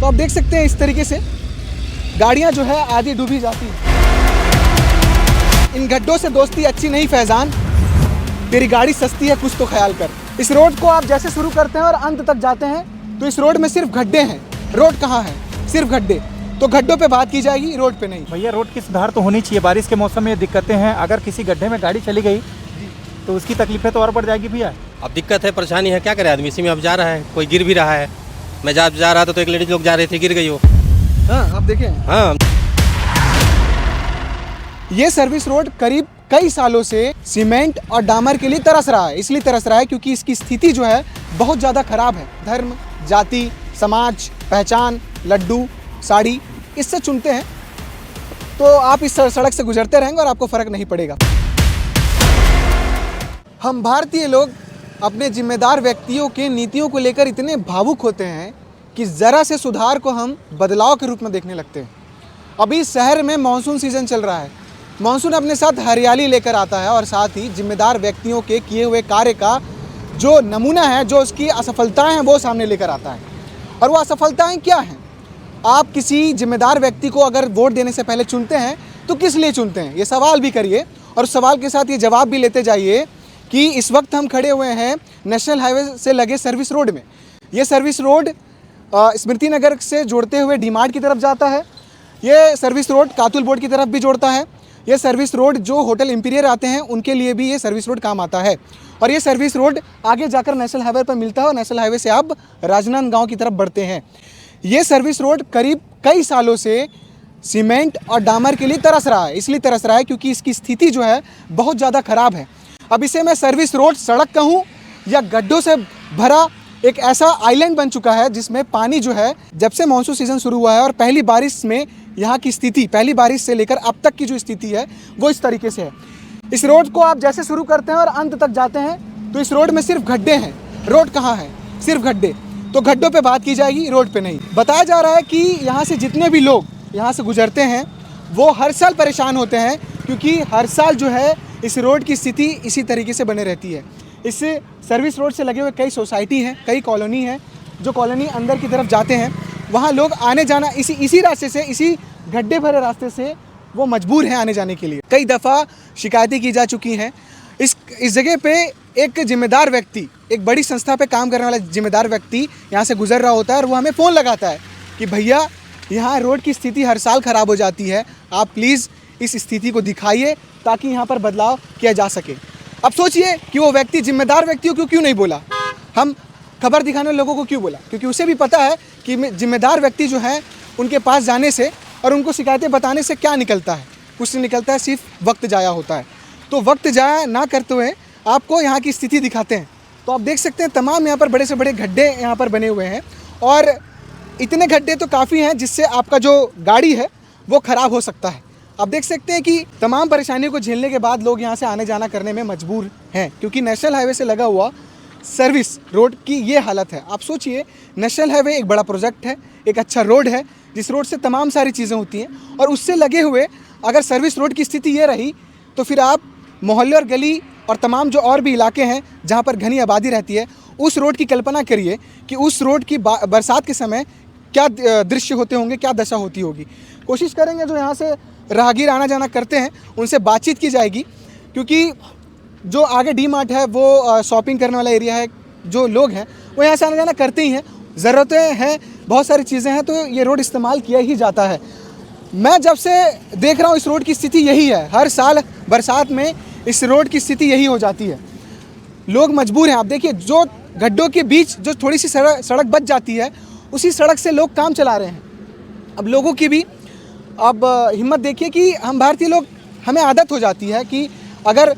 आप देख सकते हैं इस तरीके से गाड़ियां जो है आधी डूबी जाती हैं। इन गड्ढों से दोस्ती अच्छी नहीं फैजान, तेरी गाड़ी सस्ती है कुछ तो ख्याल कर। इस रोड को आप जैसे शुरू करते हैं और अंत तक जाते हैं तो इस रोड में सिर्फ गड्ढे हैं। रोड कहाँ है? सिर्फ गड्ढे। तो गड्ढों पे बात की जाएगी, रोड पे नहीं। भैया रोड की सुधार तो होनी चाहिए। बारिश के मौसम में दिक्कतें हैं, अगर किसी गड्ढे में गाड़ी चली गई तो उसकी तकलीफें तो और बढ़ जाएगी भैया। अब दिक्कत है, परेशानी है, क्या करे आदमी। इसी में अब जा रहा है, कोई गिर भी रहा है। मैं जा रहा था तो एक लेडीज लोग जा रहे थे, गिर गई वो। हाँ आप देखें, हाँ, ये सर्विस रोड करीब कई सालों से सीमेंट और डामर के लिए तरस रहा है। इसलिए तरस रहा है क्योंकि इसकी स्थिति जो है बहुत ज़्यादा खराब है। धर्म, जाति, समाज, पहचान, लड्डू, साड़ी, इससे चुनते हैं तो आप इस सड़क से गुजरते रहेंगे और आपको फ़र्क नहीं पड़ेगा। हम भारतीय लोग अपने जिम्मेदार व्यक्तियों के नीतियों को लेकर इतने भावुक होते हैं कि ज़रा से सुधार को हम बदलाव के रूप में देखने लगते हैं। अभी शहर में मानसून सीज़न चल रहा है। मानसून अपने साथ हरियाली लेकर आता है और साथ ही जिम्मेदार व्यक्तियों के किए हुए कार्य का जो नमूना है, जो उसकी असफलताएं हैं, वो सामने लेकर आता है। और वो असफलताएं क्या हैं? आप किसी जिम्मेदार व्यक्ति को अगर वोट देने से पहले चुनते हैं तो किस लिए चुनते हैं, ये सवाल भी करिए। और उस सवाल के साथ ये जवाब भी लेते जाइए कि इस वक्त हम खड़े हुए हैं नेशनल हाईवे से लगे सर्विस रोड में। ये सर्विस रोड स्मृति नगर से जोड़ते हुए डी-मार्ट की तरफ जाता है। ये सर्विस रोड कातुल बोर्ड की तरफ भी जोड़ता है। ये सर्विस रोड जो होटल इंपीरियर आते हैं उनके लिए भी ये सर्विस रोड काम आता है। और ये सर्विस रोड आगे जाकर नेशनल हाईवे पर मिलता है और नेशनल हाईवे से आप राजनांदगांव की तरफ बढ़ते हैं। ये सर्विस रोड करीब कई सालों से सीमेंट और डामर के लिए तरस रहा है। इसलिए तरस रहा है क्योंकि इसकी स्थिति जो है बहुत ज़्यादा ख़राब है। अब इसे मैं सर्विस रोड सड़क कहूँ या गड्ढों से भरा एक ऐसा आइलैंड बन चुका है जिसमें पानी जो है, जब से मानसून सीज़न शुरू हुआ है और पहली बारिश में यहाँ की स्थिति, पहली बारिश से लेकर अब तक की जो स्थिति है वो इस तरीके से है। इस रोड को आप जैसे शुरू करते हैं और अंत तक जाते हैं तो इस रोड में सिर्फ गड्ढे हैं। रोड कहाँ है? सिर्फ गड्ढे। तो गड्ढों पे बात की जाएगी, रोड पे नहीं। बताया जा रहा है कि यहाँ से जितने भी लोग यहाँ से गुजरते हैं वो हर साल परेशान होते हैं क्योंकि हर साल जो है इस रोड की स्थिति इसी तरीके से बने रहती है। इस सर्विस रोड से लगे हुए कई सोसाइटी हैं, कई कॉलोनी हैं। जो कॉलोनी अंदर की तरफ जाते हैं वहाँ लोग आने जाना इसी रास्ते से, इसी गड्ढे भरे रास्ते से वो मजबूर हैं आने जाने के लिए। कई दफ़ा शिकायतें की जा चुकी हैं। इस जगह पे एक जिम्मेदार व्यक्ति, एक बड़ी संस्था पे काम करने वाला जिम्मेदार व्यक्ति यहाँ से गुजर रहा होता है और वो हमें फ़ोन लगाता है कि भैया यहाँ रोड की स्थिति हर साल ख़राब हो जाती है, आप प्लीज़ इस स्थिति को दिखाइए ताकि यहाँ पर बदलाव किया जा सके। अब सोचिए कि वो व्यक्ति जिम्मेदार व्यक्तियों को क्यों नहीं बोला, हम खबर दिखाने वाले लोगों को क्यों बोला? क्योंकि उसे भी पता है कि जिम्मेदार व्यक्ति जो हैं उनके पास जाने से और उनको शिकायतें बताने से क्या निकलता है? कुछ नहीं निकलता है, सिर्फ वक्त जाया होता है। तो वक्त जाया ना करते हुए आपको यहाँ की स्थिति दिखाते हैं। तो आप देख सकते हैं तमाम यहाँ पर बड़े से बड़े गड्ढे यहाँ पर बने हुए हैं और इतने गड्ढे तो काफ़ी हैं जिससे आपका जो गाड़ी है वो ख़राब हो सकता है। आप देख सकते हैं कि तमाम परेशानियों को झेलने के बाद लोग यहाँ से आने जाना करने में मजबूर हैं क्योंकि नेशनल हाईवे से लगा हुआ सर्विस रोड की ये हालत है। आप सोचिए, नेशनल हाईवे एक बड़ा प्रोजेक्ट है, एक अच्छा रोड है जिस रोड से तमाम सारी चीज़ें होती हैं और उससे लगे हुए अगर सर्विस रोड की स्थिति ये रही तो फिर आप मोहल्ले और गली और तमाम जो और भी इलाके हैं जहाँ पर घनी आबादी रहती है उस रोड की कल्पना करिए कि उस रोड की बरसात के समय क्या दृश्य होते होंगे, क्या दशा होती होगी। कोशिश करेंगे जो यहाँ से राहगीर आना जाना करते हैं उनसे बातचीत की जाएगी क्योंकि जो आगे डी-मार्ट है वो शॉपिंग करने वाला एरिया है, जो लोग हैं वो यहाँ से आना जाना करते ही हैं, ज़रूरतें हैं, बहुत सारी चीज़ें हैं तो ये रोड इस्तेमाल किया ही जाता है। मैं जब से देख रहा हूँ इस रोड की स्थिति यही है, हर साल बरसात में इस रोड की स्थिति यही हो जाती है। लोग मजबूर हैं। आप देखिए, जो गड्ढों के बीच जो थोड़ी सी सड़क बच जाती है उसी सड़क से लोग काम चला रहे हैं। अब लोगों की भी अब हिम्मत देखिए कि हम भारतीय लोग, हमें आदत हो जाती है कि अगर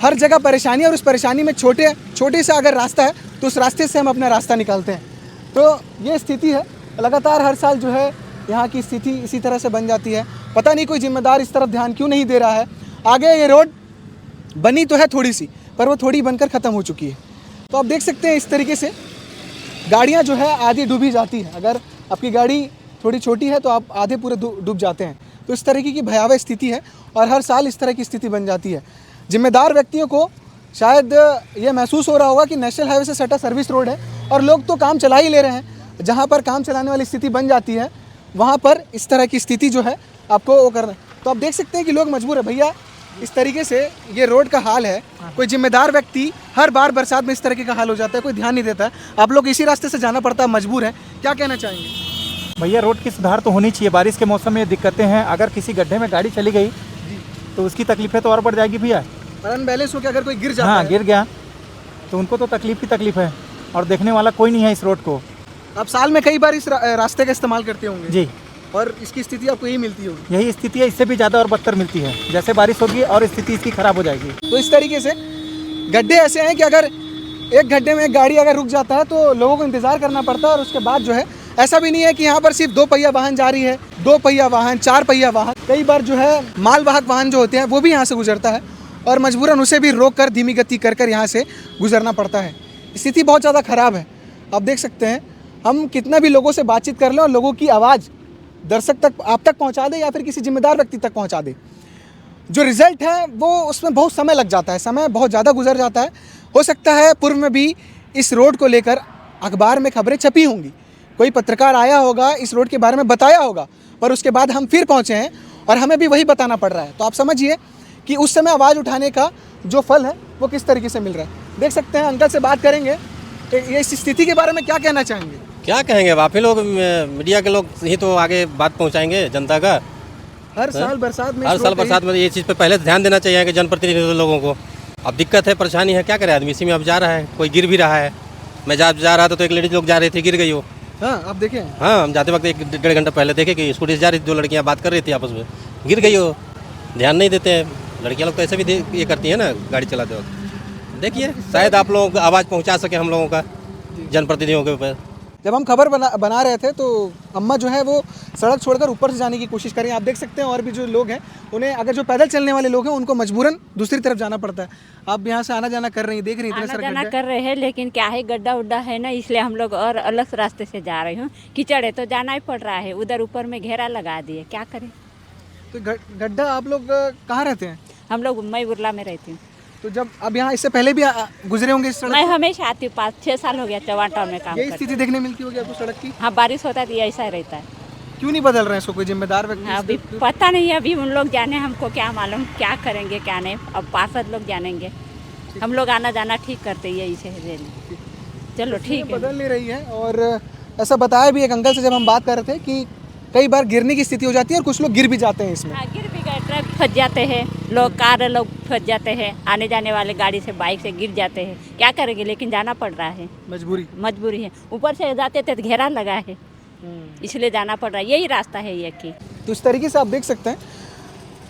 हर जगह परेशानी और उस परेशानी में छोटे सा अगर रास्ता है तो उस रास्ते से हम अपना रास्ता निकालते हैं। तो ये स्थिति है, लगातार हर साल जो है यहाँ की स्थिति इसी तरह से बन जाती है। पता नहीं कोई जिम्मेदार इस तरफ ध्यान क्यों नहीं दे रहा है। आगे ये रोड बनी तो है थोड़ी सी, पर वो थोड़ी बनकर ख़त्म हो चुकी है। तो आप देख सकते हैं इस तरीके से गाड़ियाँ जो है आधी डूबी जाती हैं। अगर आपकी गाड़ी थोड़ी छोटी है तो आप आधे पूरे डूब जाते हैं। तो इस तरीके की भयावह स्थिति है और हर साल इस तरह की स्थिति बन जाती है। जिम्मेदार व्यक्तियों को शायद ये महसूस हो रहा होगा कि नेशनल हाईवे से सटा सर्विस रोड है और लोग तो काम चला ही ले रहे हैं, जहाँ पर काम चलाने वाली स्थिति बन जाती है वहाँ पर इस तरह की स्थिति जो है आपको वो करना। तो आप देख सकते हैं कि लोग मजबूर है भैया, इस तरीके से ये रोड का हाल है। कोई जिम्मेदार व्यक्ति हर बार बरसात में इस तरीके का हाल हो जाता है, कोई ध्यान नहीं देता है। आप लोग इसी रास्ते से जाना पड़ता है, मजबूर है, क्या कहना चाहेंगे? भैया रोड की सुधार तो होनी चाहिए। बारिश के मौसम में दिक्कतें हैं, अगर किसी गड्ढे में गाड़ी चली गई तो उसकी तकलीफें तो और बढ़ जाएगी भैया। अनबैलेंस होकर अगर कोई गिर जाता हाँ है, गिर गया तो उनको तो तकलीफ ही तकलीफ है, और देखने वाला कोई नहीं है इस रोड को। आप साल में कई बार इस रास्ते का इस्तेमाल करते होंगे जी, और इसकी स्थिति आपको यही मिलती होगी। यही स्थिति है, इससे भी ज़्यादा और बदतर मिलती है। जैसे बारिश होगी और स्थिति इसकी खराब हो जाएगी। तो इस तरीके से गड्ढे ऐसे हैं कि अगर एक गड्ढे में एक गाड़ी अगर रुक जाता है तो लोगों को इंतज़ार करना पड़ता है। और उसके बाद जो है ऐसा भी नहीं है कि यहाँ पर सिर्फ 2 पहिया वाहन जा रही है, 2 पहिया वाहन, 4 पहिया वाहन, कई बार जो है मालवाहक वाहन जो होते हैं वो भी यहाँ से गुजरता है और मजबूरन उसे भी रोक कर धीमी गति कर यहाँ से गुजरना पड़ता है। स्थिति बहुत ज़्यादा ख़राब है। आप देख सकते हैं, हम कितना भी लोगों से बातचीत कर लें और लोगों की आवाज़ दर्शक तक आप तक पहुँचा दे या फिर किसी जिम्मेदार व्यक्ति तक पहुँचा दे, जो रिज़ल्ट है वो उसमें बहुत समय लग जाता है, समय बहुत ज़्यादा गुजर जाता है। हो सकता है पूर्व में भी इस रोड को लेकर अखबार में खबरें छपी होंगी, कोई पत्रकार आया होगा, इस रोड के बारे में बताया होगा, पर उसके बाद हम फिर पहुँचे हैं और हमें भी वही बताना पड़ रहा है। तो आप समझिए कि उस समय आवाज़ उठाने का जो फल है वो किस तरीके से मिल रहा है। देख सकते हैं, अंकल से बात करेंगे, ये इस स्थिति के बारे में क्या कहना चाहेंगे? क्या कहेंगे, आप ही लोग मीडिया के लोग ही तो आगे बात पहुंचाएंगे जनता का। हर साल बरसात में हर साल बरसात में ये चीज़ पे पहले ध्यान देना चाहिए कि जनप्रतिनिधि लोगों को। अब दिक्कत है, परेशानी है, क्या करे आदमी। इसी में अब जा रहा है, कोई गिर भी रहा है। मैं जा रहा था तो एक लेडीज लोग जा रही थी, गिर गई वो। हाँ, आप देखें, हाँ, हम जाते वक्त 1-1.5 घंटा पहले देखे कि स्कूटी से जा रही थी, 2 लड़कियाँ बात कर रही थी आपस में, गिर गई वो। ध्यान नहीं देते हैं लड़कियाँ लोग, तो ऐसे भी ये करती है ना गाड़ी चलाते वक्त। देखिए शायद आप लोग आवाज़ पहुँचा सके हम लोगों का जनप्रतिनिधियों के ऊपर। जब हम खबर बना रहे थे तो अम्मा जो है वो सड़क छोड़कर ऊपर से जाने की कोशिश करें। आप देख सकते हैं और भी जो लोग हैं उन्हें, अगर जो पैदल चलने वाले लोग हैं उनको मजबूरन दूसरी तरफ जाना पड़ता है। आप यहाँ से आना जाना कर रही हैं, देख रही हैं इतने सारे जाना गड्ढे। कर रहे हैं, लेकिन क्या है गड्ढा उड्ढा है ना, इसलिए हम लोग और अलग रास्ते से जा रहे हूँ। कीचड़ है तो जाना ही पड़ रहा है। उधर ऊपर में घेरा लगा दिए, क्या करें। तो गड्ढा आप लोग कहाँ रहते हैं? हम लोग मई बुरला में रहती हूँ। तो जब अब यहाँ इससे पहले भी गुजरे होंगे इस सड़क मैं से? हमेशा आती हूँ, 5-6 साल हो गया चौहान टाउन में काम यही करती स्थिति देखने मिलती होगी आपको सड़क की? हूँ। हाँ, बारिश होता है तो ये ऐसा ही रहता है। क्यों नहीं बदल रहे हैं इसको कोई जिम्मेदार व्यक्ति? हाँ, अभी पता नहीं है, अभी उन लोग जाने, हमको क्या मालूम क्या करेंगे क्या नहीं। अब पार्षद लोग जानेंगे, हम लोग आना जाना ठीक करते हैं यही से रेल। चलो ठीक है। बदल नहीं रही है। और ऐसा बताया भी एक अंकल से जब हम बात कर रहे थे कि कई बार गिरने की स्थिति हो जाती है और कुछ लोग गिर भी जाते हैं इसमें। हाँ, गिर भी गए, ट्रक फंस जाते हैं, लोग कार लोग फंस जाते हैं, आने जाने वाले गाड़ी से बाइक से गिर जाते हैं। क्या करेंगे, लेकिन जाना पड़ रहा है, मजबूरी है। ऊपर से जाते थे तो घेरा लगा है, इसलिए जाना पड़ रहा है। यही रास्ता है ये की। तो इस तरीके से आप देख सकते हैं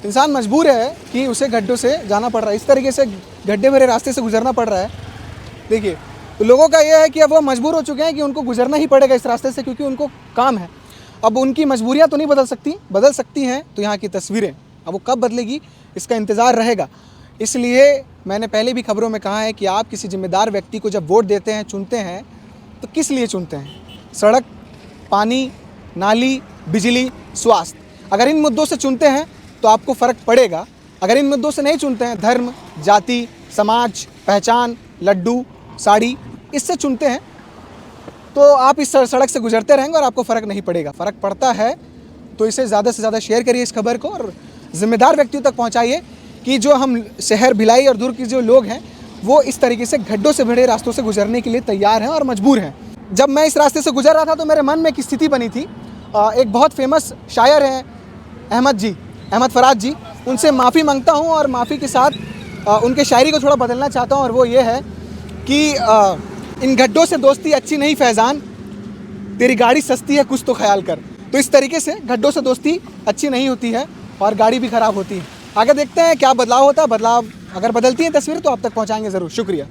इंसान मजबूर है कि उसे गड्ढों से जाना पड़ रहा है, इस तरीके से गड्ढे भरे रास्ते से गुजरना पड़ रहा है। देखिए, तो लोगों का यह है कि अब वो मजबूर हो चुके हैं कि उनको गुजरना ही पड़ेगा इस रास्ते से, क्योंकि उनको काम है। अब उनकी मजबूरियां तो नहीं बदल सकती हैं, तो यहाँ की तस्वीरें अब वो कब बदलेगी इसका इंतज़ार रहेगा। इसलिए मैंने पहले भी खबरों में कहा है कि आप किसी जिम्मेदार व्यक्ति को जब वोट देते हैं, चुनते हैं, तो किस लिए चुनते हैं? सड़क, पानी, नाली, बिजली, स्वास्थ्य, अगर इन मुद्दों से चुनते हैं तो आपको फ़र्क पड़ेगा। अगर इन मुद्दों से नहीं चुनते हैं, धर्म, जाति, समाज, पहचान, लड्डू, साड़ी, इससे चुनते हैं, तो आप इस सड़क से गुजरते रहेंगे और आपको फ़र्क नहीं पड़ेगा। फ़र्क पड़ता है तो इसे ज़्यादा से ज़्यादा शेयर करिए इस खबर को और ज़िम्मेदार व्यक्तियों तक पहुंचाइए कि जो हम शहर भिलाई और दूर के जो लोग हैं वो इस तरीके से गड्ढों से भरे रास्तों से गुजरने के लिए तैयार हैं और मजबूर हैं। जब मैं इस रास्ते से गुजर रहा था तो मेरे मन में एक स्थिति बनी थी। एक बहुत फेमस शायर हैं अहमद फराज जी, उनसे माफ़ी मांगता हूँ और माफ़ी के साथ उनके शायरी को थोड़ा बदलना चाहता हूँ, और वो ये है कि इन गड्ढों से दोस्ती अच्छी नहीं फैज़ान, तेरी गाड़ी सस्ती है कुछ तो ख्याल कर। तो इस तरीके से गड्ढों से दोस्ती अच्छी नहीं होती है और गाड़ी भी ख़राब होती है। आगे देखते हैं क्या बदलाव होता है। बदलाव अगर बदलती है तस्वीर तो आप तक पहुंचाएंगे ज़रूर। शुक्रिया।